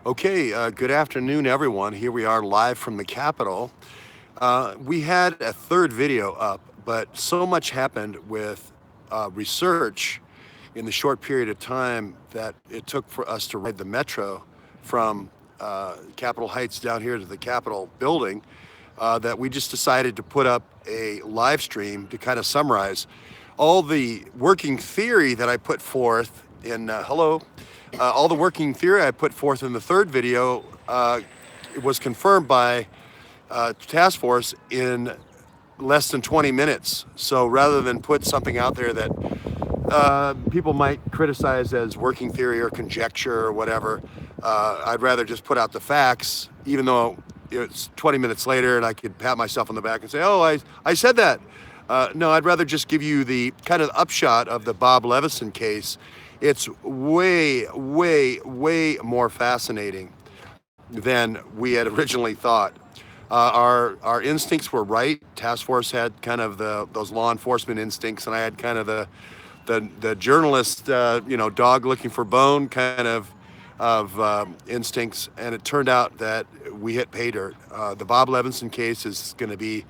Okay, good afternoon, everyone. Here we are live from the Capitol. We had a third video up, but so much happened with research in the short period of time that it took for us to ride the metro from Capitol Heights down here to the Capitol building that we just decided to put up a live stream to kind of summarize all the working theory that I put forth in all the working theory I put forth in the third video. It was confirmed by task force in less than 20 minutes. So rather than put something out there that people might criticize as working theory or conjecture or whatever, I'd rather just put out the facts, even though it's 20 minutes later and I could pat myself on the back and say, oh, I said that. No, I'd rather just give you the kind of upshot of the Bob Levison case. It's way, way, way more fascinating than we had originally thought. Our instincts were right. Task force had kind of those law enforcement instincts, and I had kind of the journalist, dog looking for bone kind of instincts. And it turned out that we hit pay dirt. The Bob Levinson case is going to be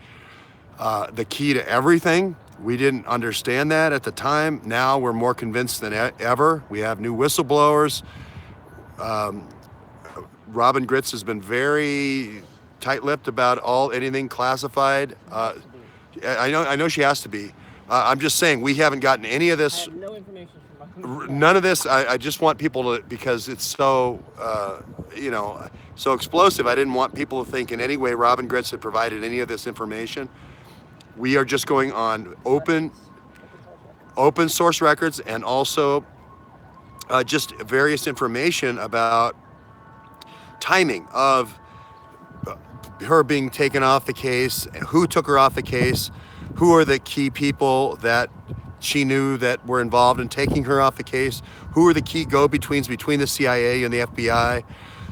the key to everything. We didn't understand that at the time. Now we're more convinced than ever. We have new whistleblowers. Robyn Gritz has been very tight-lipped about anything classified. I know she has to be. I'm just saying we haven't gotten any of this. I have no information from my None of this. I just want people to, because it's so so explosive. I didn't want people to think in any way Robyn Gritz had provided any of this information. We are just going on open source records and also just various information about timing of her being taken off the case, who took her off the case, who are the key people that she knew that were involved in taking her off the case, who are the key go-betweens between the CIA and the FBI.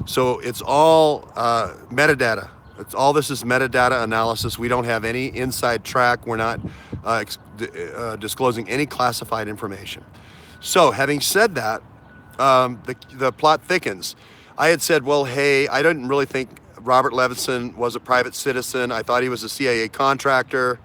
So it's all metadata. This is metadata analysis. We don't have any inside track. We're not disclosing any classified information. So having said that, the plot thickens. I had said, well, hey, I didn't really think Robert Levison was a private citizen. I thought he was a CIA contractor.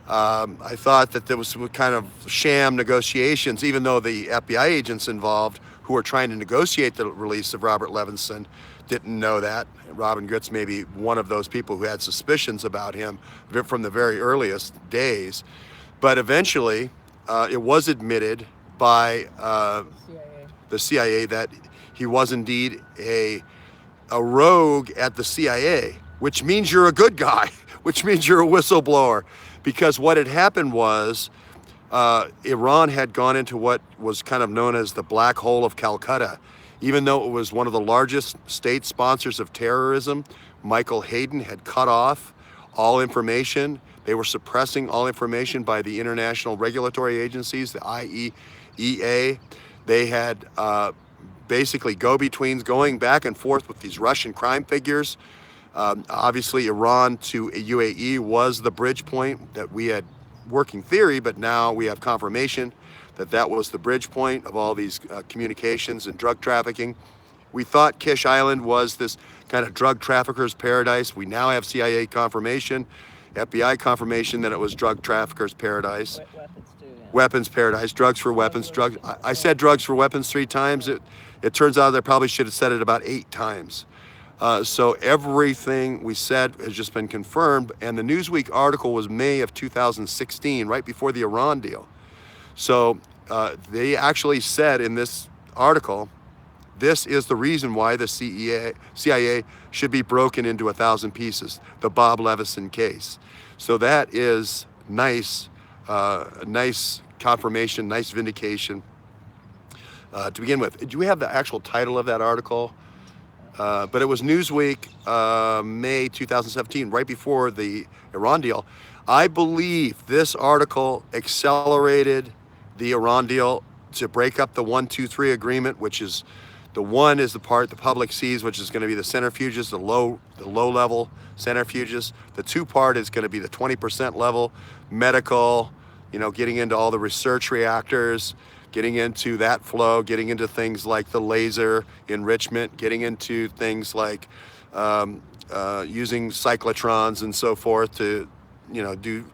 I thought that there was some kind of sham negotiations, even though the FBI agents involved who were trying to negotiate the release of Robert Levison didn't know that. Robyn Gritz may be one of those people who had suspicions about him from the very earliest days. But eventually, it was admitted by the CIA that he was indeed a rogue at the CIA, which means you're a good guy, which means you're a whistleblower. Because what had happened was Iran had gone into what was kind of known as the black hole of Calcutta. Even though it was one of the largest state sponsors of terrorism, Michael Hayden had cut off all information. They were suppressing all information by the international regulatory agencies, the IEEA. They had basically go-betweens going back and forth with these Russian crime figures. Obviously, Iran to UAE was the bridge point that we had working theory, but now we have confirmation that was the bridge point of all these communications and drug trafficking. We thought Kish Island was this kind of drug traffickers' paradise. We now have CIA confirmation, FBI confirmation that it was drug traffickers' paradise. weapons too. Yeah. Weapons paradise, drugs for weapons. I said drugs for weapons 3 times. It turns out I probably should have said it about 8 times. So everything we said has just been confirmed. And the Newsweek article was May of 2016, right before the Iran deal. So they actually said in this article, this is the reason why the CIA should be broken into 1,000 pieces, the Bob Levison case. So that is nice confirmation, nice vindication to begin with. Do we have the actual title of that article? But it was Newsweek, May 2017, right before the Iran deal. I believe this article accelerated the Iran deal to break up the 1, 2, 3 agreement, which is the 1 is the part the public sees, which is going to be the centrifuges, the low level centrifuges. The 2 part is going to be the 20% level medical, getting into all the research reactors. getting into that flow, getting into things like the laser enrichment, getting into things like using cyclotrons and so forth to, do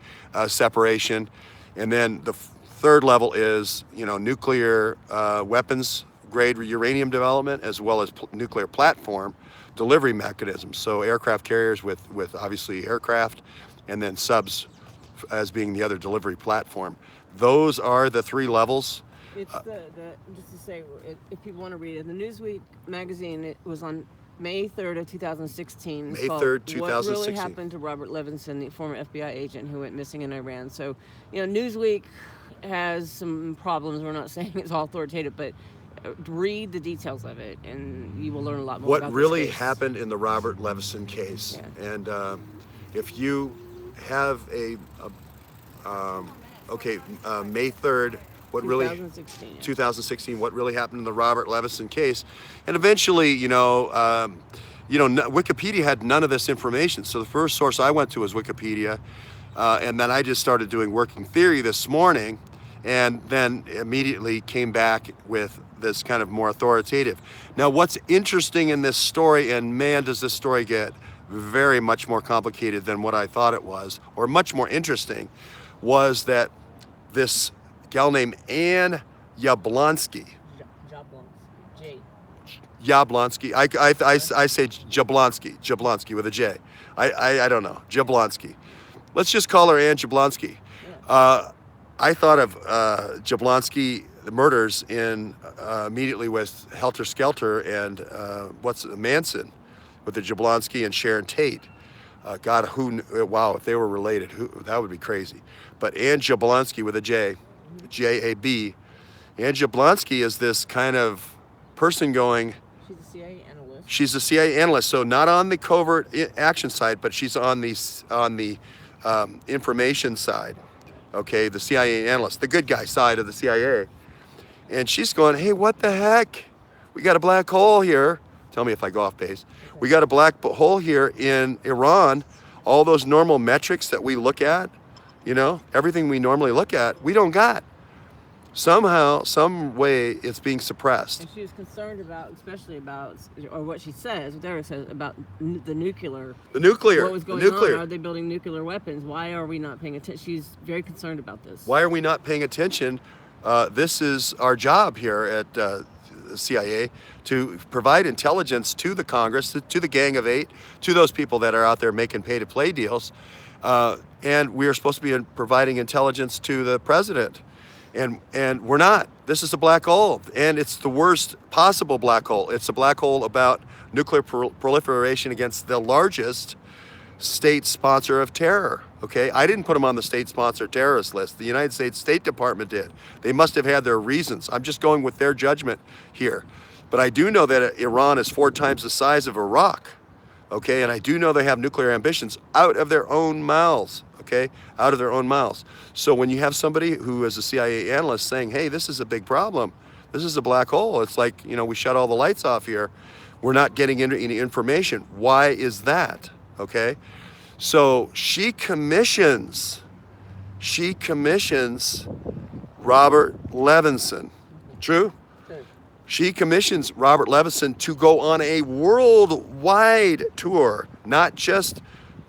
separation. And then the third level is, nuclear weapons grade uranium development, as well as nuclear platform delivery mechanisms. So aircraft carriers with obviously aircraft, and then subs as being the other delivery platform. Those are the three levels. It's just to say, if people want to read it, the Newsweek magazine, it was on May 3rd of 2016. May 3rd, 2016. What really happened to Robert Levinson, the former FBI agent who went missing in Iran. So, Newsweek has some problems. We're not saying it's all authoritative, but read the details of it, and you will learn a lot more. What really happened in the Robert Levinson case, yeah. And if you have May 3rd, what 2016, really 2016, what really happened in the Robert Levinson case, and eventually, Wikipedia had none of this information. So the first source I went to was Wikipedia, and then I just started doing working theory this morning, and then immediately came back with this kind of more authoritative. Now, what's interesting in this story, and man, does this story get very much more complicated than what I thought it was, or much more interesting, was that this gal named Anne Jablonski. Jablonski. I say Jablonski with a J. I don't know. Jablonski. Let's just call her Anne Jablonski. I thought of Jablonski, the murders in immediately with Helter Skelter and Manson, with the Jablonski and Sharon Tate. God, wow, if they were related, that would be crazy. But Anne Jablonski with a J, J-A-B. Anne Jablonski is this kind of person going. She's a CIA analyst. She's a CIA analyst, so not on the covert action side, but she's on the information side. Okay, the CIA analyst, the good guy side of the CIA. And she's going, hey, what the heck? We got a black hole here. Tell me if I go off base. We got a black hole here in Iran. All those normal metrics that we look at, everything we normally look at, we don't got. Somehow, some way, it's being suppressed. And she was concerned about, especially about, or what she says, what Derek says, about the nuclear. The nuclear. What was going on? Are they building nuclear weapons? Why are we not paying attention? She's very concerned about this. Why are we not paying attention? This is our job here at the CIA, to provide intelligence to the Congress, to the Gang of Eight, to those people that are out there making pay-to-play deals. And we are supposed to be providing intelligence to the president. And we're not. This is a black hole, and it's the worst possible black hole. It's a black hole about nuclear proliferation against the largest state sponsor of terror. Okay, I didn't put them on the state sponsor terrorist list. The United States State Department did. They must have had their reasons. I'm just going with their judgment here. But I do know that Iran is 4 times the size of Iraq. Okay, and I do know they have nuclear ambitions out of their own mouths. Okay, out of their own mouths. So when you have somebody who is a CIA analyst saying, hey, this is a big problem, this is a black hole, it's like, we shut all the lights off here, we're not getting into any information. Why is that? Okay, so she commissions Robert Levinson. True? She commissions Robert Levinson to go on a worldwide tour, not just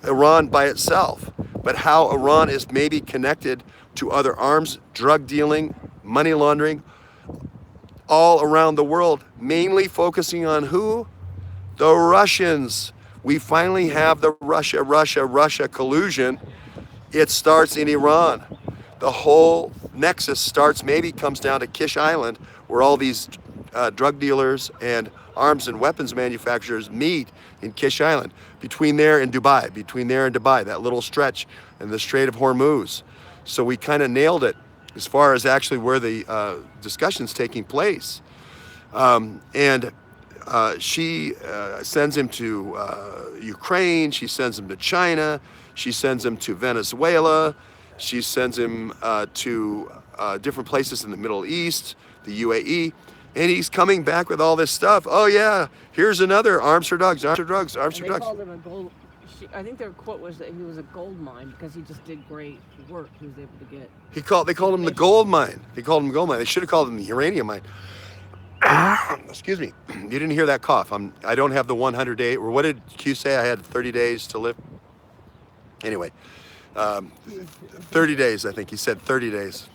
Iran by itself, but how Iran is maybe connected to other arms, drug dealing, money laundering, all around the world, mainly focusing on who? The Russians. We finally have the Russia collusion. It starts in Iran. The whole nexus comes down to Kish Island, where all these drug dealers and arms and weapons manufacturers meet in Kish Island, between there and Dubai, that little stretch in the Strait of Hormuz. So we kind of nailed it as far as actually where the discussion's taking place. She sends him to Ukraine, she sends him to China, she sends him to Venezuela, she sends him to different places in the Middle East, the UAE, and he's coming back with all this stuff. Oh yeah, here's another arms for drugs. Called him I think their quote was that he was a gold mine because he just did great work. He was able to get. They called him the gold mine. They called him gold mine. They should have called him the uranium mine. Excuse me. You didn't hear that cough. I don't have the 100-day, or what did Q say? I had 30 days to live. Anyway, 30 days, I think he said 30 days.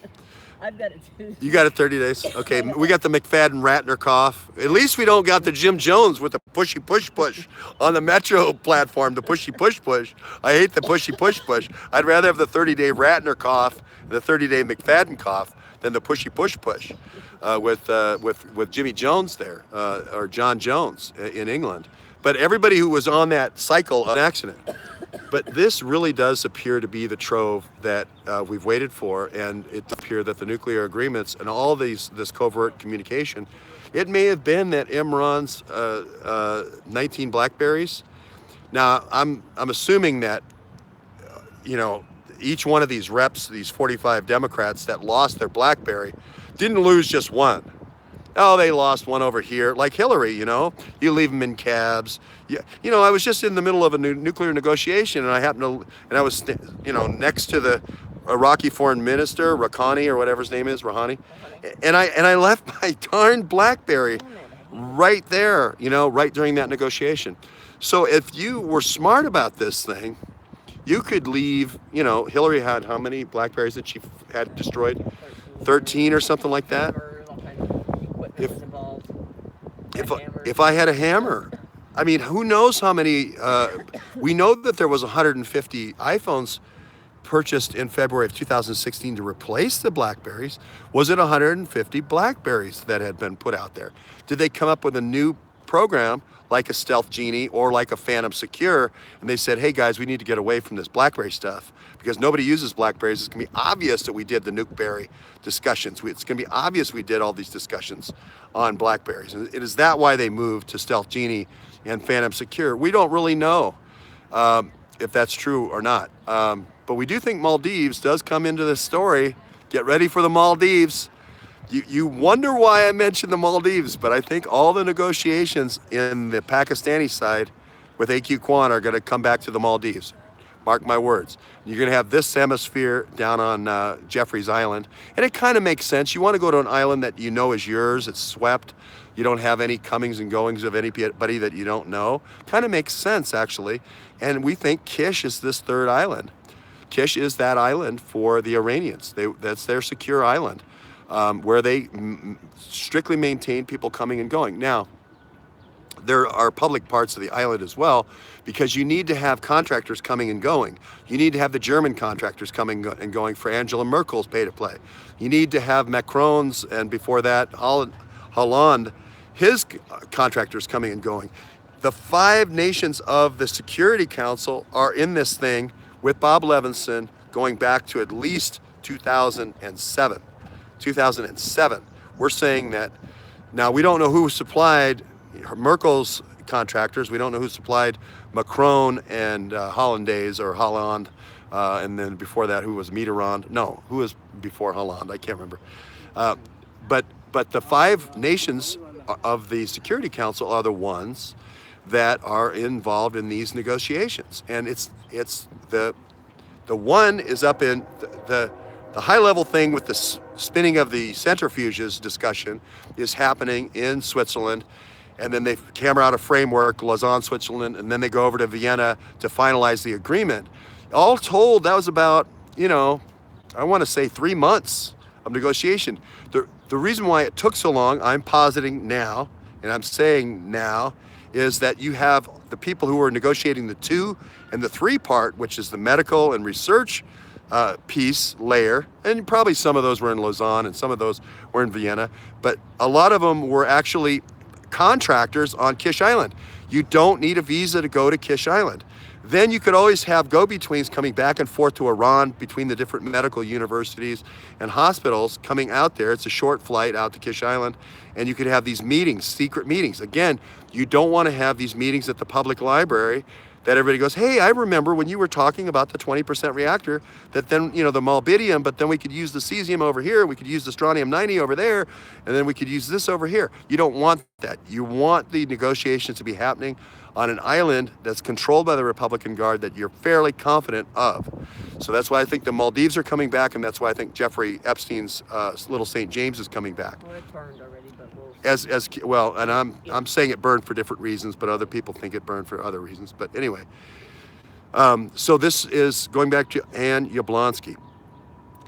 I've got it too. You got it 30 days? Okay, we got the McFadden-Ratner cough. At least we don't got the Jim Jones with the pushy push on the Metro platform, the pushy push. I hate the pushy push. I'd rather have the 30-day Ratner cough, the 30-day McFadden cough, than the pushy push with Jimmy Jones there, or John Jones in England. But everybody who was on that cycle, an accident. But this really does appear to be the trove that we've waited for, and it appears that the nuclear agreements and all this covert communication, it may have been that Imran's 19 Blackberries. Now, I'm assuming that, each one of these reps, these 45 Democrats that lost their Blackberry, didn't lose just one. Oh, they lost one over here, like Hillary, you leave them in cabs. Yeah, I was just in the middle of a nuclear negotiation, and I was, next to the Iraqi foreign minister, Rouhani, or whatever his name is, Rouhani, and I left my darn Blackberry right there, right during that negotiation. So if you were smart about this thing, you could leave, Hillary had how many Blackberries that she had destroyed? 13 or something like that. If I had a hammer, I mean, who knows how many, we know that there was 150 iPhones purchased in February of 2016 to replace the Blackberries. Was it 150 Blackberries that had been put out there? Did they come up with a new program like a Stealth Genie or like a Phantom Secure, and they said, hey guys, we need to get away from this Blackberry stuff because nobody uses Blackberries. It's gonna be obvious that we did the Nukeberry discussions. It's gonna be obvious we did all these discussions on Blackberries. And it is that why they moved to Stealth Genie and Phantom Secure. We don't really know if that's true or not. But we do think Maldives does come into this story. Get ready for the Maldives. You wonder why I mentioned the Maldives, but I think all the negotiations in the Pakistani side with AQ Kwan are going to come back to the Maldives. Mark my words. You're going to have this hemisphere down on Jeffreys Island. And it kind of makes sense. You want to go to an island that you know is yours. It's swept. You don't have any comings and goings of anybody that you don't know. Kind of makes sense, actually. And we think Kish is this third island. Kish is that island for the Iranians. That's their secure island. Where they strictly maintain people coming and going. Now, there are public parts of the island as well, because you need to have contractors coming and going. You need to have the German contractors coming and going for Angela Merkel's pay-to-play. You need to have Macron's, and before that, Hollande, his contractors coming and going. The 5 nations of the Security Council are in this thing with Bob Levinson going back to at least 2007. 2007. We're saying that now we don't know who supplied Merkel's contractors. We don't know who supplied Macron and Hollandaise or Hollande, and then before that, who was Mitterrand? No, who was before Hollande? I can't remember. But the 5 nations of the Security Council are the ones that are involved in these negotiations, and it's the one is up in the high-level thing with the spinning of the centrifuges discussion is happening in Switzerland, and then they hammer out a framework, Lausanne, Switzerland, and then they go over to Vienna to finalize the agreement. All told, that was about, I want to say 3 months of negotiation. The reason why it took so long, I'm positing now, and I'm saying now, is that you have the people who are negotiating the 2 and the 3 part, which is the medical and research piece layer, and probably some of those were in Lausanne and some of those were in Vienna, but a lot of them were actually contractors on Kish Island. You don't need a visa to go to Kish Island. Then you could always have go-betweens coming back and forth to Iran between the different medical universities and hospitals coming out there. It's a short flight out to Kish Island, and you could have these meetings, secret meetings. Again, you don't want to have these meetings at the public library that everybody goes, hey, I remember when you were talking about the 20% reactor, that then, the molybdenum, but then we could use the cesium over here, we could use the strontium-90 over there, and then we could use this over here. You don't want that. You want the negotiations to be happening on an island that's controlled by the Republican Guard that you're fairly confident of. So that's why I think the Maldives are coming back, and that's why I think Jeffrey Epstein's little St. James is coming back. Well, it burned already, but we'll see. As well, and I'm saying it burned for different reasons, but other people think it burned for other reasons. But anyway, so this is going back to Ann Yablonsky.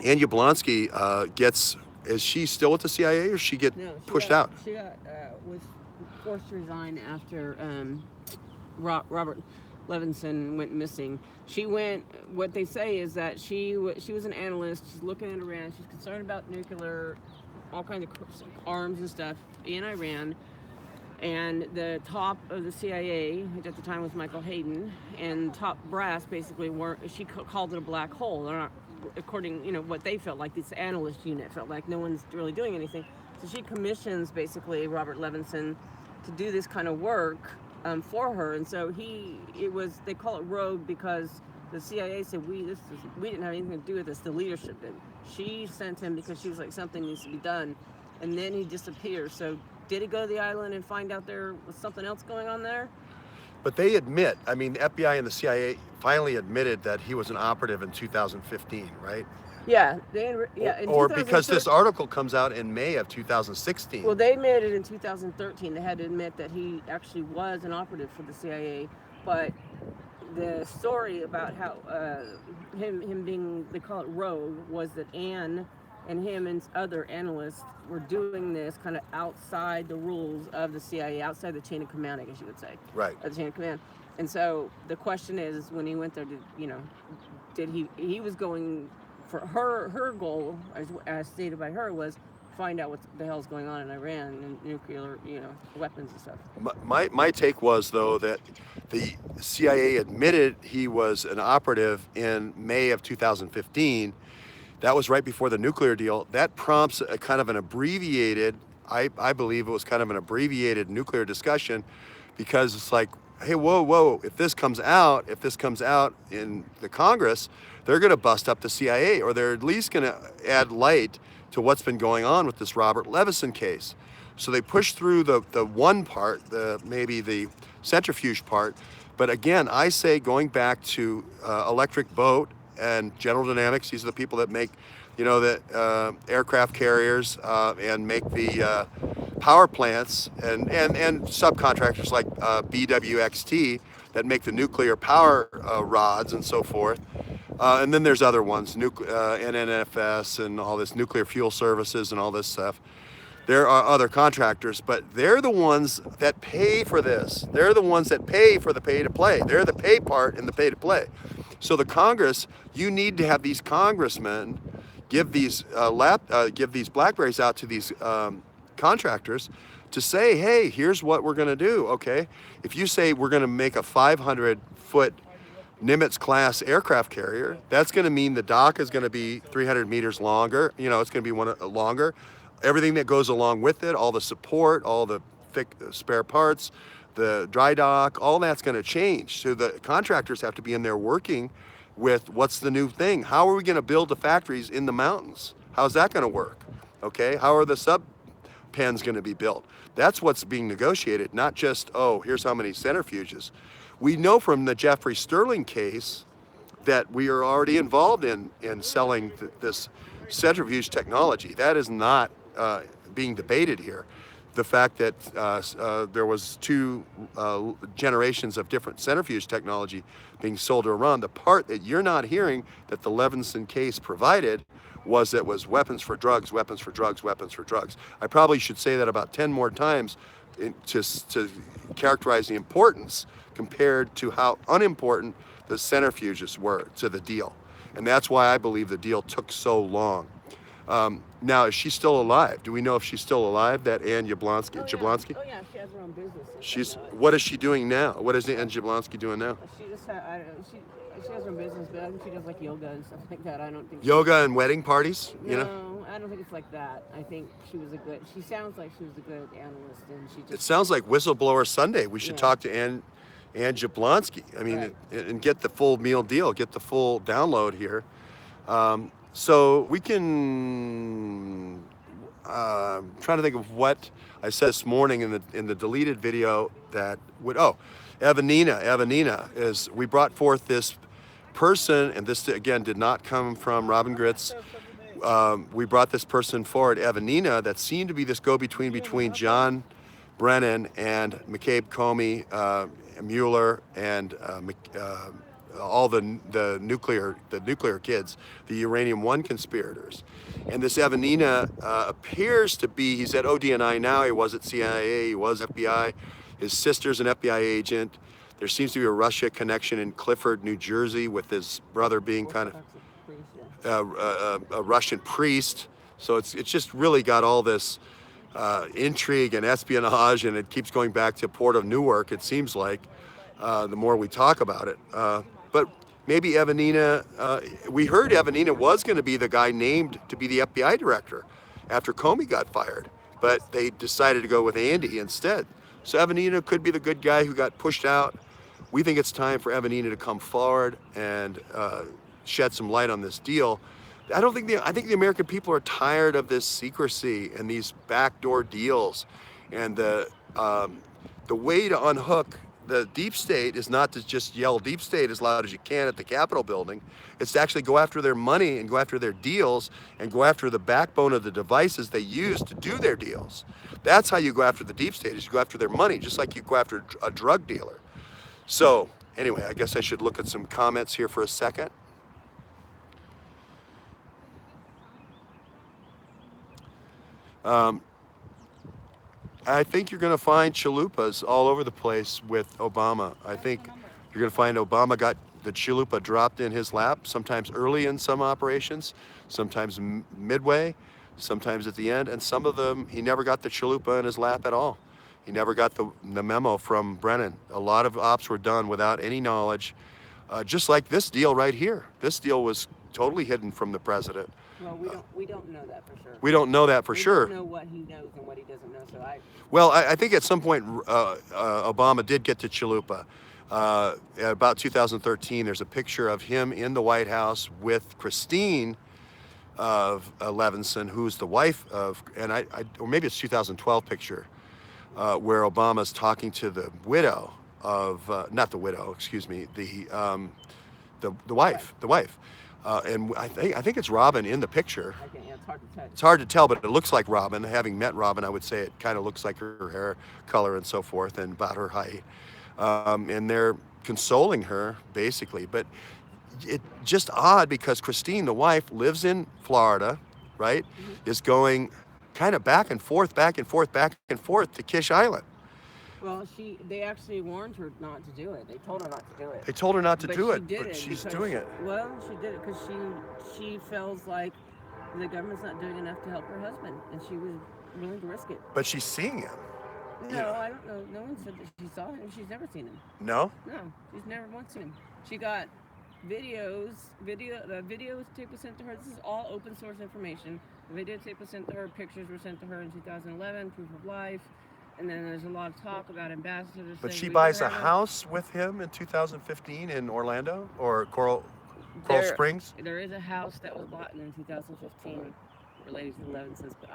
Ann Yablonsky is she still at the CIA, or she get pushed out? She was forced to resign after Robert Levinson went missing. What they say is that she was an analyst. She's looking at Iran. She's concerned about nuclear, all kinds of arms and stuff in Iran. And the top of the CIA, which at the time was Michael Hayden, and top brass basically she called it a black hole. They're not, according, what they felt like, this analyst unit felt like no one's really doing anything. So she commissions basically Robert Levinson to do this kind of work for her. And so they call it rogue because the CIA said, we didn't have anything to do with this, the leadership did. She sent him because she was like, something needs to be done. And then he disappears. So did he go to the island and find out there was something else going on there? But they admit, the FBI and the CIA finally admitted that he was an operative in 2015, right? Yeah. Or because this article comes out in May of 2016. Well, they admitted in 2013. They had to admit that he actually was an operative for the CIA. But the story about how him being, they call it rogue, was that Anne and him and other analysts were doing this kind of outside the rules of the CIA, outside the chain of command, I guess you would say. Right. The chain of command. And so the question is, when he went there, did he was going for her goal, as stated by her, was find out what the hell's going on in Iran and nuclear, weapons and stuff. My take was, though, that the CIA admitted he was an operative in May of 2015. That was right before the nuclear deal. That prompts a kind of an abbreviated, I believe it was kind of an abbreviated nuclear discussion, because it's like, hey, whoa, if this comes out in the Congress, they're going to bust up the CIA, or they're at least going to add light to what's been going on with this Robert Levinson case. So they push through the one part, maybe the centrifuge part. But again, I say, going back to Electric Boat and General Dynamics, these are the people that make, the aircraft carriers and make the power plants, and subcontractors like BWXT that make the nuclear power rods and so forth. And then there's other ones, NNFS and all this, Nuclear Fuel Services and all this stuff. There are other contractors, but they're the ones that pay for this. They're the ones that pay for the pay to play. They're the pay part in the pay to play. So the Congress, you need to have these congressmen give these BlackBerries out to these contractors to say, hey, here's what we're going to do. Okay, if you say we're going to make a 500-foot Nimitz class aircraft carrier, that's going to mean the dock is going to be 300 meters longer. It's going to be longer. Everything that goes along with it, all the support, all the thick spare parts, the dry dock, all that's going to change. So the contractors have to be in there working with what's the new thing. How are we going to build the factories in the mountains? How's that going to work? Okay, how are the sub pens going to be built? That's what's being negotiated, not just, here's how many centrifuges. We know from the Jeffrey Sterling case that we are already involved in selling this centrifuge technology. That is not being debated here. The fact that there was two generations of different centrifuge technology being sold to Iran. The part that you're not hearing that the Levinson case provided was that was weapons for drugs, weapons for drugs, weapons for drugs. I probably should say that about 10 more times to characterize the importance compared to how unimportant the centrifuges were to the deal. And that's why I believe the deal took so long. Now, is she still alive? Do we know if she's still alive, that Ann Jablonski? Oh yeah, she has her own business. What is she doing now? What is Ann Jablonski doing now? She just she has her own business, but I think she does like yoga and stuff like that. I don't think yoga and wedding parties. No, I don't think it's like that. I think she sounds like she was a good analyst, and she just. It sounds like Whistleblower Sunday. We should talk to Ann and Jablonski. I mean, Right. and get the full meal deal, get the full download here. So we can. Trying to think of what I said this morning in the deleted video that would. Oh, Evanina. Evanina is. We brought forth this person, and this again did not come from Robyn Gritz. We brought this person forward, Evanina, that seemed to be this go-between between John Brennan and McCabe Comey, Mueller, and all the nuclear kids, the Uranium One conspirators. And this Evanina appears to be, he's at ODNI now, he was at CIA, he was FBI. His sister's an FBI agent. There seems to be a Russia connection in Clifford, New Jersey, with his brother being kind of a Russian priest. So it's just really got all this intrigue and espionage, and it keeps going back to Port of Newark, it seems like, the more we talk about it. But maybe Evanina, we heard Evanina was going to be the guy named to be the FBI director after Comey got fired, but they decided to go with Andy instead. So Evanina could be the good guy who got pushed out. We think it's time for Evanina to come forward and shed some light on this deal. I think the American people are tired of this secrecy and these backdoor deals, and the way to unhook the deep state is not to just yell deep state as loud as you can at the Capitol building. It's to actually go after their money and go after their deals and go after the backbone of the devices they use to do their deals. That's how you go after the deep state, is you go after their money, just like you go after a drug dealer. So anyway, I guess I should look at some comments here for a second. I think you're going to find chalupas all over the place with Obama. I think you're going to find Obama got the chalupa dropped in his lap, sometimes early in some operations, sometimes midway, sometimes at the end, and some of them he never got the chalupa in his lap at all. He never got the memo from Brennan. A lot of ops were done without any knowledge, just like this deal right here. This deal was totally hidden from the president. Well, we don't know that for sure. We don't know that for sure. We don't know what he knows and what he doesn't know. So Well, I think at some point Obama did get to Chalupa. At about 2013, there's a picture of him in the White House with Christine of Levinson, who's the wife of, or maybe it's 2012 picture, where Obama's talking to the widow of, not the widow, excuse me, the wife. And I think it's Robyn in the picture. it's hard to tell. It's hard to tell, but it looks like Robyn. Having met Robyn, I would say it kind of looks like her hair color and so forth, and about her height. And they're consoling her, basically. But it's just odd because Christine, the wife, lives in Florida, right? Mm-hmm. Is going kind of back and forth to Kish Island. Well, they actually warned her not to do it. They told her not to do it. They told her not to do it, but but she's doing it. Well, she did it because she feels like the government's not doing enough to help her husband, and she was willing to risk it. But she's seeing him. No, I don't know. No one said that she saw him. She's never seen him. No? No, she's never once seen him. She got the videotape was sent to her. This is all open source information. The videotape was sent to her. Pictures were sent to her in 2011, proof of life. And then there's a lot of talk about ambassadors. But she buys a house with him in 2015 in Orlando or Coral Springs? There is a house that was bought in 2015 related to the Levinsons, but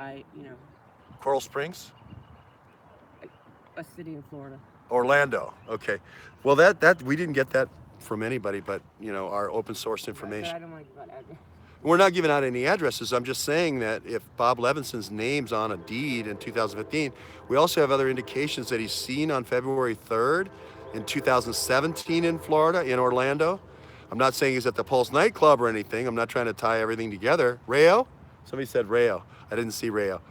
Coral Springs? A city in Florida. Orlando, okay. Well, that we didn't get that from anybody, but our open source information. I don't want to give out address. We're not giving out any addresses. I'm just saying that if Bob Levinson's name's on a deed in 2015, we also have other indications that he's seen on February 3rd in 2017 in Florida, in Orlando. I'm not saying he's at the Pulse nightclub or anything. I'm not trying to tie everything together. Rayo? Somebody said Rayo. I didn't see Rayo.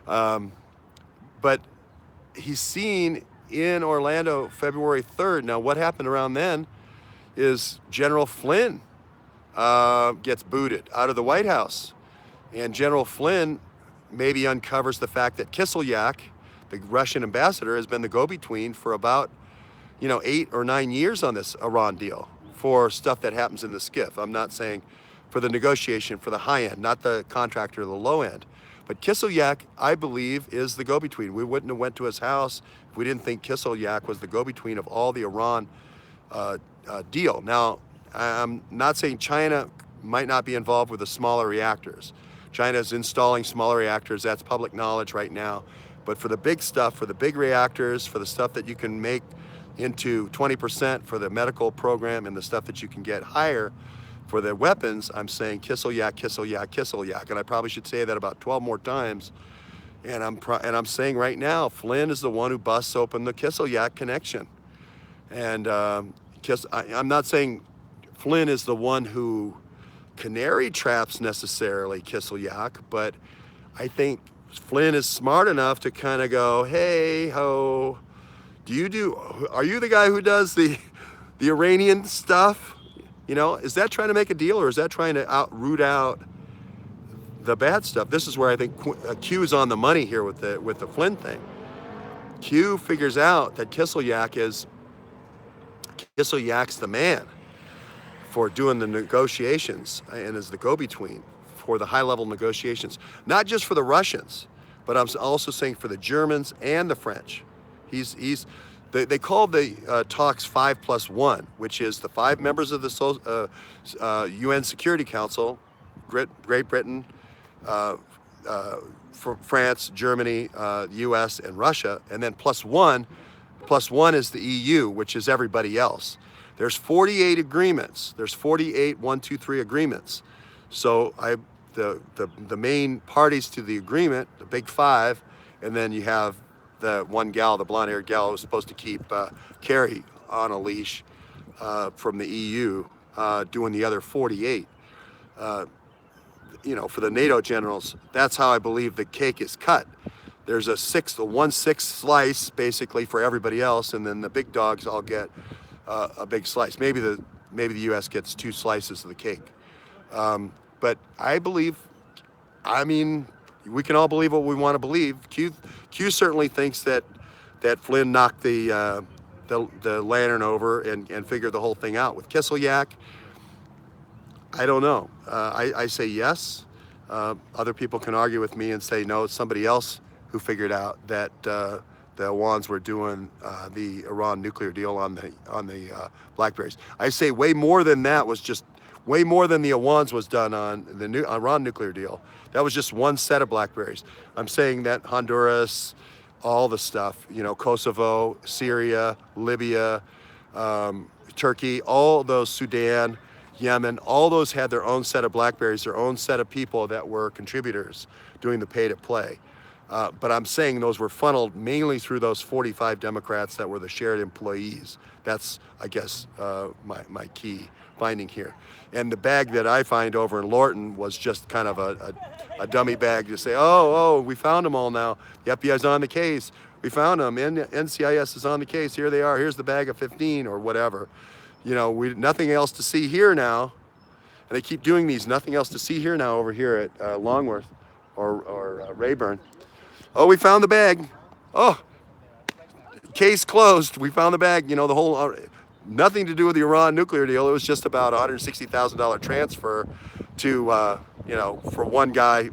But he's seen in Orlando February 3rd. Now, what happened around then is General Flynn gets booted out of the White House. And General Flynn maybe uncovers the fact that Kislyak, the Russian ambassador, has been the go-between for about 8 or 9 years on this Iran deal for stuff that happens in the SCIF. I'm not saying for the negotiation for the high end, not the contractor, the low end. But Kislyak, I believe, is the go-between. We wouldn't have went to his house if we didn't think Kislyak was the go-between of all the Iran deal. Now, I'm not saying China might not be involved with the smaller reactors. China is installing smaller reactors. That's public knowledge right now. But for the big stuff, for the big reactors, for the stuff that you can make into 20% for the medical program and the stuff that you can get higher for the weapons, I'm saying Kislyak, Kislyak, Kislyak. And I probably should say that about 12 more times. And I'm saying right now, Flynn is the one who busts open the Kislyak connection. And I'm not saying Flynn is the one who canary traps necessarily Kislyak, but I think Flynn is smart enough to kind of go, hey ho, are you the guy who does the Iranian stuff? You know, is that trying to make a deal, or is that trying to root out the bad stuff? This is where I think Q is on the money here with the Flynn thing. Q figures out that Kislyak's the man for doing the negotiations and is the go-between for the high-level negotiations, not just for the Russians, but I'm also saying for the Germans and the French. They call the talks 5+1, which is the 5 members of the UN Security Council, Great Britain, France, Germany, US, and Russia, and then +1. +1 is the EU, which is everybody else. There's 48 agreements. There's 48 1, 2, 3 agreements. So the main parties to the agreement, the big 5, and then you have the one gal, the blonde-haired gal, who was supposed to keep Kerry on a leash from the EU, doing the other 48. For the NATO generals, that's how I believe the cake is cut. There's a 1/6 slice basically for everybody else, and then the big dogs all get a big slice. Maybe the U.S. gets 2 slices of the cake. But I believe, we can all believe what we want to believe. Q certainly thinks that Flynn knocked the lantern over and figured the whole thing out. With Kislyak, I don't know. I say yes. Other people can argue with me and say no, it's somebody else who figured out that the Iwans were doing the Iran nuclear deal on the Blackberries. I say way more than that way more than the Iwans was done on the Iran nuclear deal. That was just one set of Blackberries. I'm saying that Honduras, all the stuff, Kosovo, Syria, Libya, Turkey, all those, Sudan, Yemen, all those had their own set of Blackberries, their own set of people that were contributors doing the pay to play. But I'm saying those were funneled mainly through those 45 Democrats that were the shared employees. That's, I guess, my key finding here. And the bag that I find over in Lorton was just kind of a dummy bag to say, oh, we found them all now. The FBI's on the case. We found them. NCIS is on the case. Here they are. Here's the bag of 15 or whatever. Nothing else to see here now. And they keep doing these nothing else to see here now over here at Longworth or Rayburn. Oh, we found the bag. Oh, case closed. We found the bag. The whole nothing to do with the Iran nuclear deal. It was just about a $160,000 transfer to for one guy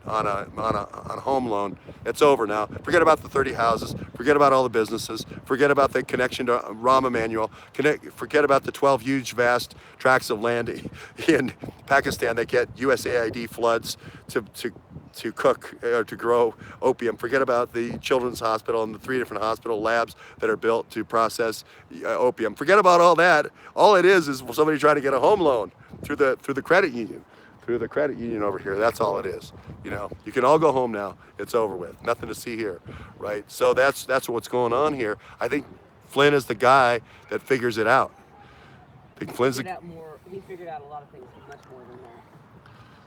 on a home loan. It's over now. Forget about the 30 houses. Forget about all the businesses. Forget about the connection to Rahm Emanuel. Forget about the 12 huge vast tracts of land in Pakistan that get USAID floods to cook or to grow opium. Forget about the Children's Hospital and the 3 different hospital labs that are built to process opium. Forget about all that. All it is somebody trying to get a home loan through the credit union. Through the credit union over here. That's all it is. You can all go home now. It's over with. Nothing to see here, right? So that's what's going on here. I think Flynn is the guy that figures it out. I think Flynn's he figured out a lot of things, much more than that.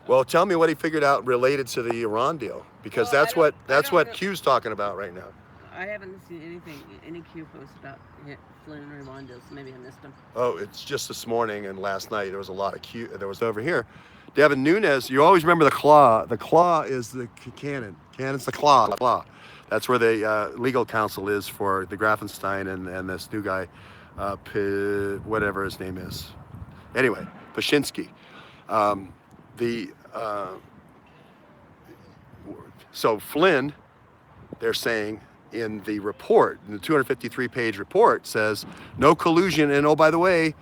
Well, tell me what he figured out related to the Iran deal, because that's what Q's talking about right now. I haven't seen any Q posts about Flynn and Iran deals. So maybe I missed them. Oh, it's just this morning and last night. There was a lot of Q. There was over here. Devin Nunes, you always remember the claw. The claw is the cannon. Cannon's the claw. That's where the legal counsel is for the Grafenstein and this new guy, whatever his name is. Anyway, Pashinsky. So Flynn, they're saying in the report, in the 253-page report, says no collusion. And oh, by the way,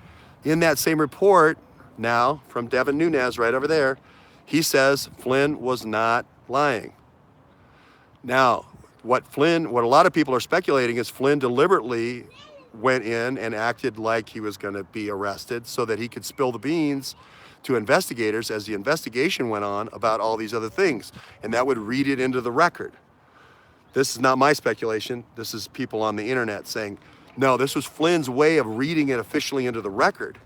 in that same report now from Devin Nunes right over there, he says Flynn was not lying. Now, what a lot of people are speculating is Flynn deliberately went in and acted like he was going to be arrested so that he could spill the beans to investigators as the investigation went on about all these other things, and that would read it into the record. This is not my speculation. This is people on the internet saying, no, this was Flynn's way of reading it officially into the record.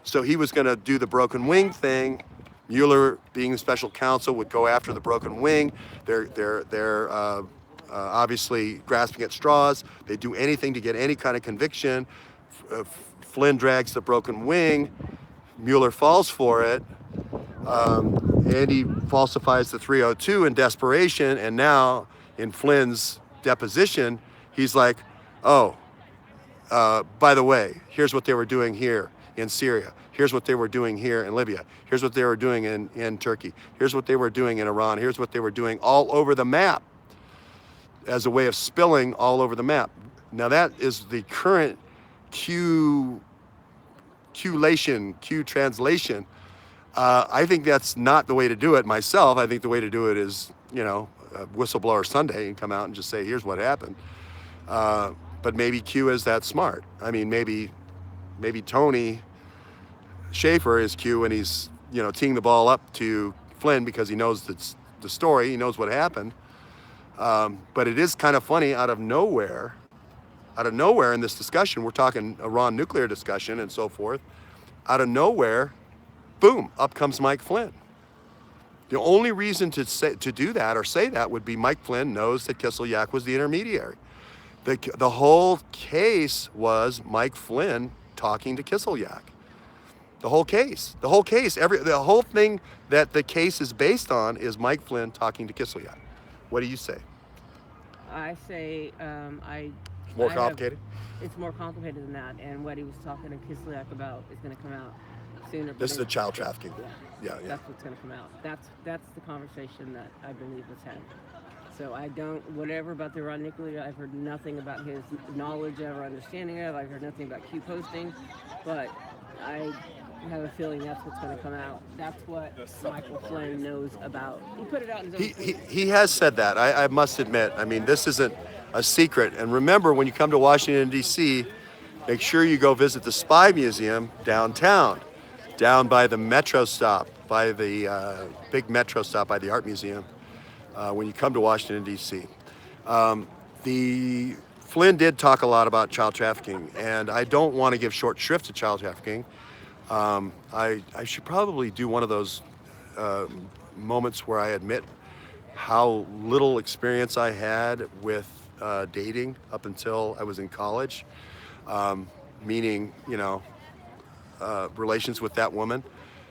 So he was going to do the broken wing thing. Mueller, being the special counsel, would go after the broken wing. They're obviously grasping at straws. They do anything to get any kind of conviction. Flynn drags the broken wing. Mueller falls for it. Andy falsifies the 302 in desperation, and now in Flynn's deposition, he's like, oh, by the way, here's what they were doing here in Syria. Here's what they were doing here in Libya. Here's what they were doing in Turkey. Here's what they were doing in Iran. Here's what they were doing all over the map as a way of spilling all over the map. Now that is the current Q translation. I think that's not the way to do it myself. I think the way to do it is, Whistleblower Sunday and come out and just say, here's what happened. But maybe Q is that smart. I mean, maybe Tony Schaefer is Q and he's, teeing the ball up to Flynn because he knows the story, he knows what happened. But it is kind of funny, out of nowhere in this discussion, we're talking Iran nuclear discussion and so forth, out of nowhere, boom, up comes Mike Flynn. The only reason to do that or say that would be Mike Flynn knows that Kislyak was the intermediary. The whole case was Mike Flynn talking to Kislyak. The whole case, the whole thing that the case is based on is Mike Flynn talking to Kislyak. What do you say? I say More complicated? It's more complicated than that, and what he was talking to Kislyak about is going to come out sooner. This is the child trafficking. Yeah. That's what's going to come out. That's the conversation that I believe was had. So I don't, whatever about the Iran nuclear, I've heard nothing about his knowledge of or understanding of. I've heard nothing about Q posting, but I have a feeling that's what's going to come out. That's what Michael Flynn knows about. He put it out in his own he has said that. I must admit. I mean, this isn't a secret. And remember, when you come to Washington, D.C., make sure you go visit the Spy Museum downtown, down by the metro stop, by the big metro stop by the Art Museum, when you come to Washington, D.C. The Flynn did talk a lot about child trafficking, and I don't want to give short shrift to child trafficking. I should probably do one of those moments where I admit how little experience I had with dating up until I was in college, meaning, relations with that woman.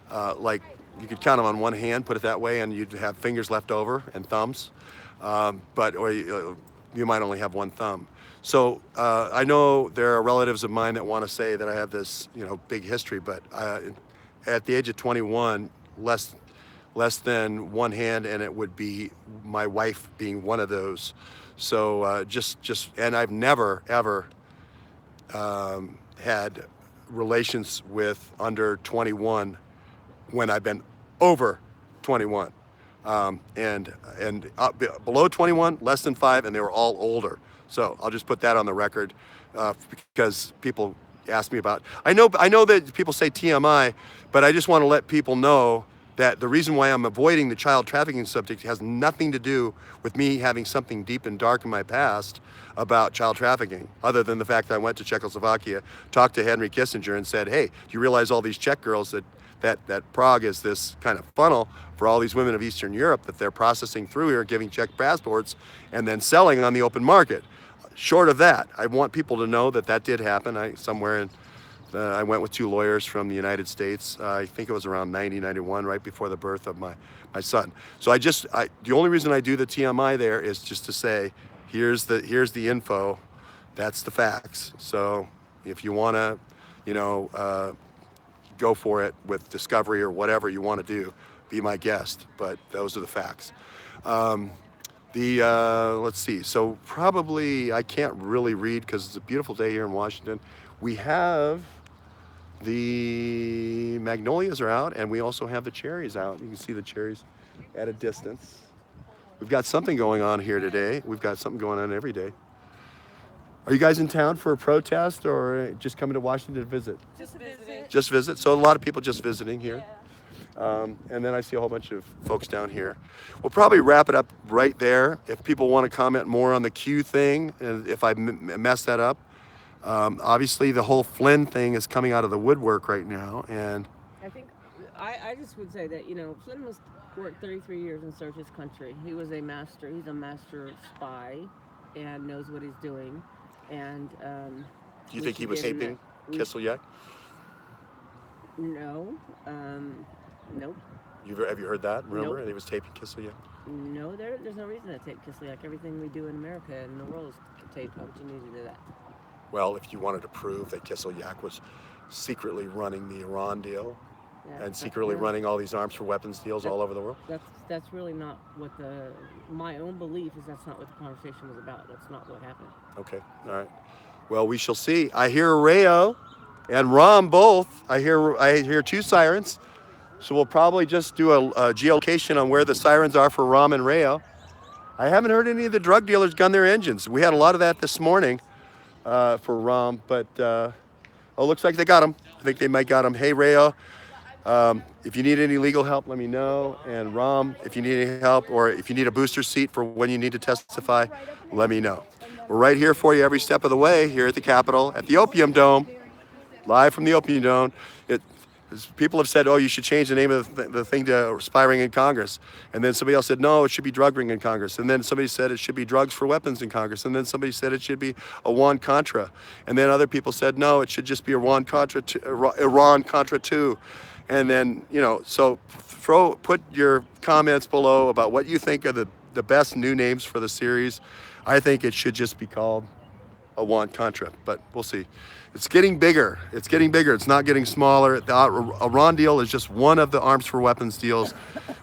Like, you could count them on one hand, put it that way, and you'd have fingers left over and thumbs, or you might only have one thumb. So I know there are relatives of mine that want to say that I have this, big history, but at the age of 21, less than one hand, and it would be my wife being one of those. So and I've never ever had relations with under 21 when I've been over 21, and below 21, less than 5, and they were all older. So I'll just put that on the record because people ask me about. I know that people say TMI, but I just want to let people know that the reason why I'm avoiding the child trafficking subject has nothing to do with me having something deep and dark in my past about child trafficking, other than the fact that I went to Czechoslovakia, talked to Henry Kissinger, and said, hey, do you realize all these Czech girls that Prague is this kind of funnel for all these women of Eastern Europe that they're processing through here, giving Czech passports, and then selling on the open market? Short of that, I want people to know that did happen. I went with 2 lawyers from the United States. I think it was around 90, 91, right before the birth of my son. So the only reason I do the TMI there is just to say, here's the info, that's the facts. So if you want to, go for it with discovery or whatever you want to do, be my guest. But those are the facts. The let's see. So probably I can't really read because it's a beautiful day here in Washington. We have the magnolias are out, and we also have the cherries out. You can see the cherries at a distance. We've got something going on here today. We've got something going on every day. Are you guys in town for a protest or just coming to Washington to visit? Just visit. Just visit. So a lot of people just visiting here. And then I see a whole bunch of folks down here. We'll probably wrap it up right there. If people want to comment more on the Q thing, and if I mess that up, obviously the whole Flynn thing is coming out of the woodwork right now. And I think I just would say that, you know, Flynn was worked 33 years and served his country. He was a master. He's a master spy, and knows what he's doing. And do you think he was taping Kislyak? No. Nope. Have you heard that rumor? Nope. That he was taping Kislyak? No, there's no reason to tape Kislyak. Everything we do in America and the world is taped. Why would you need to do that? Well, if you wanted to prove that Kislyak was secretly running the Iran deal, Yeah, and secretly running all these arms for weapons deals all over the world? That's really not what my own belief is. That's not what the conversation was about. That's not what happened. Okay, all right. Well, we shall see. I hear Rayo and Rom both. I hear two sirens. So we'll probably just do a geolocation on where the sirens are for Rom and Rayo. I haven't heard any of the drug dealers gun their engines. We had a lot of that this morning for Rom, but looks like they got them. I think they might got them. Hey, Rayo. If you need any legal help, let me know. And Rom, if you need any help or if you need a booster seat for when you need to testify, let me know. We're right here for you every step of the way here at the Capitol, at the Opium Dome, live from the Opium Dome. People have said, oh, you should change the name of the thing to spy ring in Congress. And then somebody else said, no, it should be drug ring in Congress. And then somebody said it should be drugs for weapons in Congress. And then somebody said it should be Iran Contra. And then other people said, no, it should just be Iran Contra 2. And then, you know, so put your comments below about what you think are the best new names for the series. I think it should just be called Iran Contra, but we'll see. It's getting bigger. It's getting bigger. It's not getting smaller. The Iran deal is just one of the arms for weapons deals,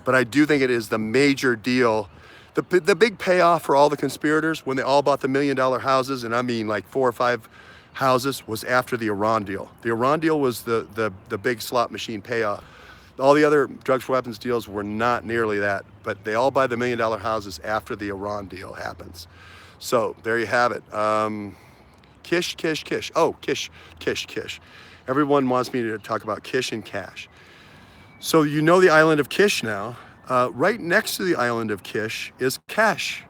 but I do think it is the major deal. The big payoff for all the conspirators when they all bought the $1 million houses, and I mean like 4 or 5 houses, was after the Iran deal. The Iran deal was the big slot machine payoff. All the other drugs for weapons deals were not nearly that, but they all buy the $1 million houses after the Iran deal happens. So there you have it. Kish. Oh, Kish. Everyone wants me to talk about Kish and Cash. So you know the island of Kish now. Right next to the island of Kish is Cash.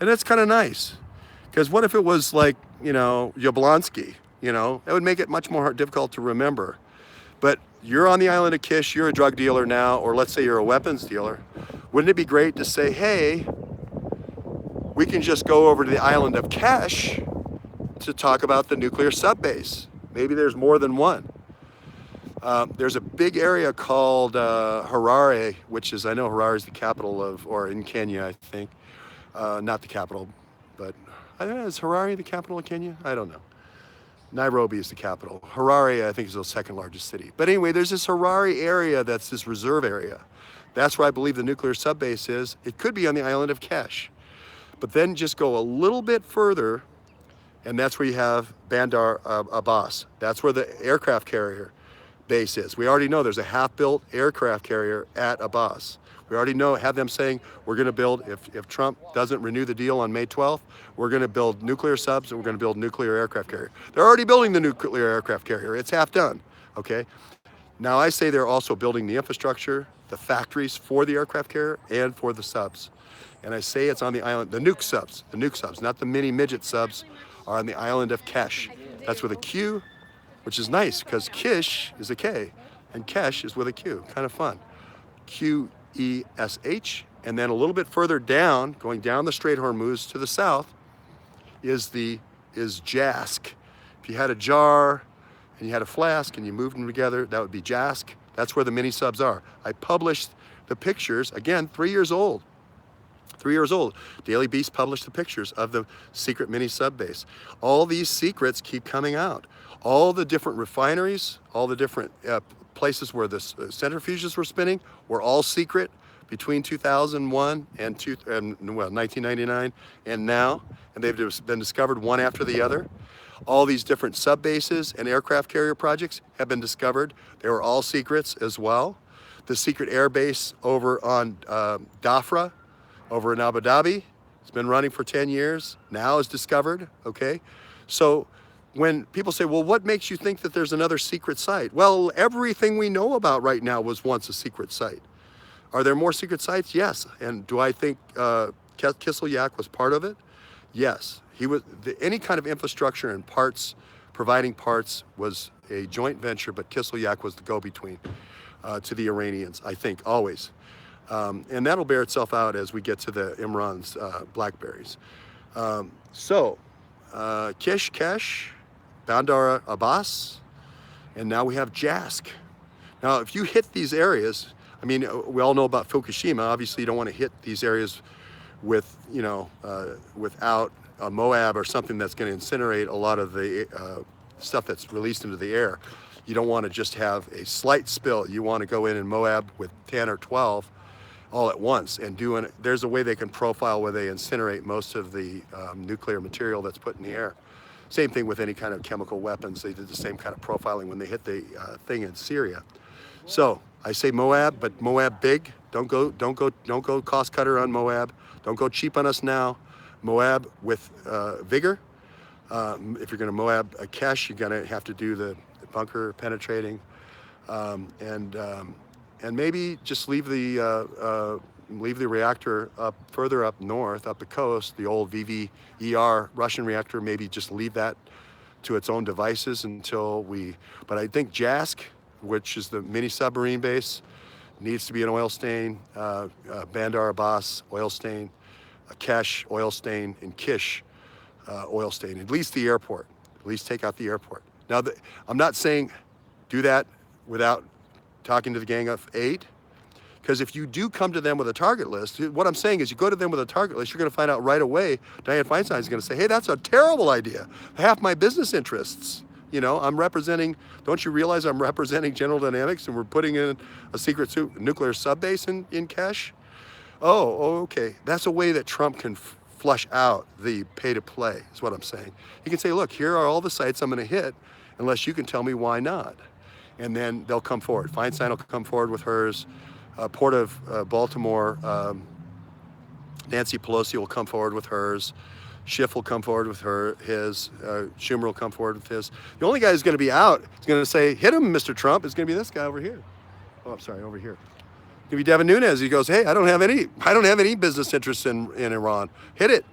And that's kind of nice. Because what if it was like, you know, Yablonsky? You know, that would make it much more difficult to remember. But you're on the island of Kish, you're a drug dealer now, or let's say you're a weapons dealer. Wouldn't it be great to say, hey, we can just go over to the island of Cash to talk about the nuclear subbase? Maybe there's more than one. There's a big area called Harare, which is, I know Harare is the capital of, or in Kenya, I think. Not the capital, but I don't know, is Harare the capital of Kenya? I don't know. Nairobi is the capital. Harare, I think, is the second largest city. But anyway, there's this Harare area that's this reserve area. That's where I believe the nuclear subbase is. It could be on the island of Kesh. But then just go a little bit further, and that's where you have Bandar Abbas. That's where the aircraft carrier base is. We already know there's a half-built aircraft carrier at Abbas. We already have them saying we're going to build, if Trump doesn't renew the deal on May 12th, we're going to build nuclear subs and we're going to build nuclear aircraft carrier. They're already building the nuclear aircraft carrier. It's half done, okay? Now I say they're also building the infrastructure, the factories for the aircraft carrier and for the subs. And I say it's on the island, the nuke subs, not the mini midget subs, are on the island of Kesh. That's with a Q, which is nice because Kish is a K and Kesh is with a Q, kind of fun. Q-E-S-H, and then a little bit further down, going down the Strait Hormuz to the south, is Jask. If you had a jar and you had a flask and you moved them together, that would be Jask. That's where the mini subs are. I published the pictures, again, 3 years old. 3 years old. Daily Beast published the pictures of the secret mini sub base. All these secrets keep coming out. All the different refineries, all the different places where the centrifuges were spinning were all secret, between 2001 and 1999 and now, and they've been discovered one after the other. All these different sub bases and aircraft carrier projects have been discovered. They were all secrets as well. The secret air base over on Dhafra, over in Abu Dhabi, it's been running for 10 years, now is discovered, okay? So when people say, well, what makes you think that there's another secret site? Well, everything we know about right now was once a secret site. Are there more secret sites? Yes. And do I think Kislyak was part of it? Yes. He was. Any kind of infrastructure and parts, providing parts, was a joint venture, but Kislyak was the go-between to the Iranians, I think, always. And that'll bear itself out as we get to the Imran's blackberries. Kish, Kesh, Bandar Abbas, and now we have Jask. Now, if you hit these areas, I mean, we all know about Fukushima. Obviously, you don't want to hit these areas with, without a Moab or something that's going to incinerate a lot of the stuff that's released into the air. You don't want to just have a slight spill. You want to go in Moab with 10 or 12 all at once and there's a way they can profile where they incinerate most of the nuclear material that's put in the air. Same thing with any kind of chemical weapons. They did the same kind of profiling when they hit the thing in Syria. So I say Moab, but Moab big. Don't go cost cutter on Moab. Don't go cheap on us now. Moab with vigor. If you're going to Moab a Kesh, you're going to have to do the bunker penetrating, and maybe just leave the reactor up further up north, up the coast, the old VVER Russian reactor. Maybe just leave that to its own devices until but I think Jask, which is the mini submarine base, needs to be an oil stain. Bandar Abbas, oil stain. Kesh, oil stain. And Kish, oil stain. At least the airport. At least take out the airport. Now, I'm not saying do that without talking to the Gang of 8, because if you do come to them with a target list, what I'm saying is you go to them with a target list, you're going to find out right away, Dianne Feinstein is going to say, hey, that's a terrible idea. Half my business interests. I'm representing, don't you realize I'm representing General Dynamics and we're putting in a secret nuclear subbase in Kesh? Oh, okay. That's a way that Trump can flush out the pay to play, is what I'm saying. He can say, look, here are all the sites I'm going to hit, unless you can tell me why not. And then they'll come forward. Feinstein will come forward with hers. Port of Baltimore, Nancy Pelosi will come forward with hers. Schiff will come forward with his. Schumer will come forward with his. The only guy who's going to be out is going to say, hit him, Mr. Trump, is going to be this guy over here. Oh, I'm sorry, over here. It's going to be Devin Nunes. He goes, hey, I don't have any business interests in Iran. Hit it.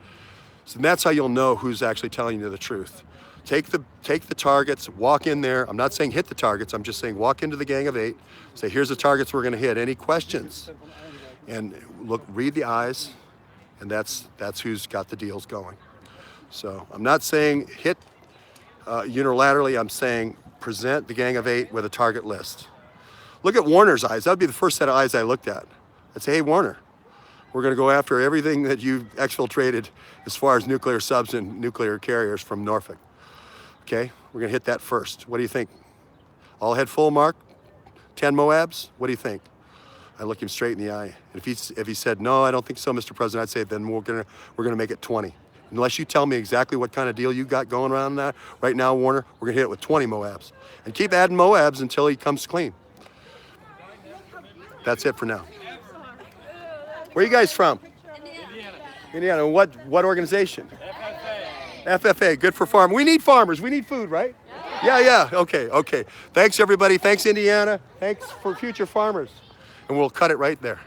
So that's how you'll know who's actually telling you the truth. Take the targets, walk in there. I'm not saying hit the targets. I'm just saying walk into the Gang of 8. Say, here's the targets we're going to hit. Any questions? And look, read the eyes, and that's who's got the deals going. So I'm not saying hit unilaterally. I'm saying present the Gang of 8 with a target list. Look at Warner's eyes. That would be the first set of eyes I looked at. I'd say, hey, Warner, we're going to go after everything that you've exfiltrated as far as nuclear subs and nuclear carriers from Norfolk. Okay, we're going to hit that first. What do you think? All head full, Mark? 10 Moabs? What do you think? I look him straight in the eye. And if he said, no, I don't think so, Mr. President, I'd say, then we're gonna make it 20. Unless you tell me exactly what kind of deal you got going around that. Right now, Warner, we're going to hit it with 20 Moabs. And keep adding Moabs until he comes clean. That's it for now. Where are you guys from? Indiana. What organization? FFA, good for farmers. We need farmers. We need food, right? Yeah. Okay. Thanks, everybody. Thanks, Indiana. Thanks for future farmers. And we'll cut it right there.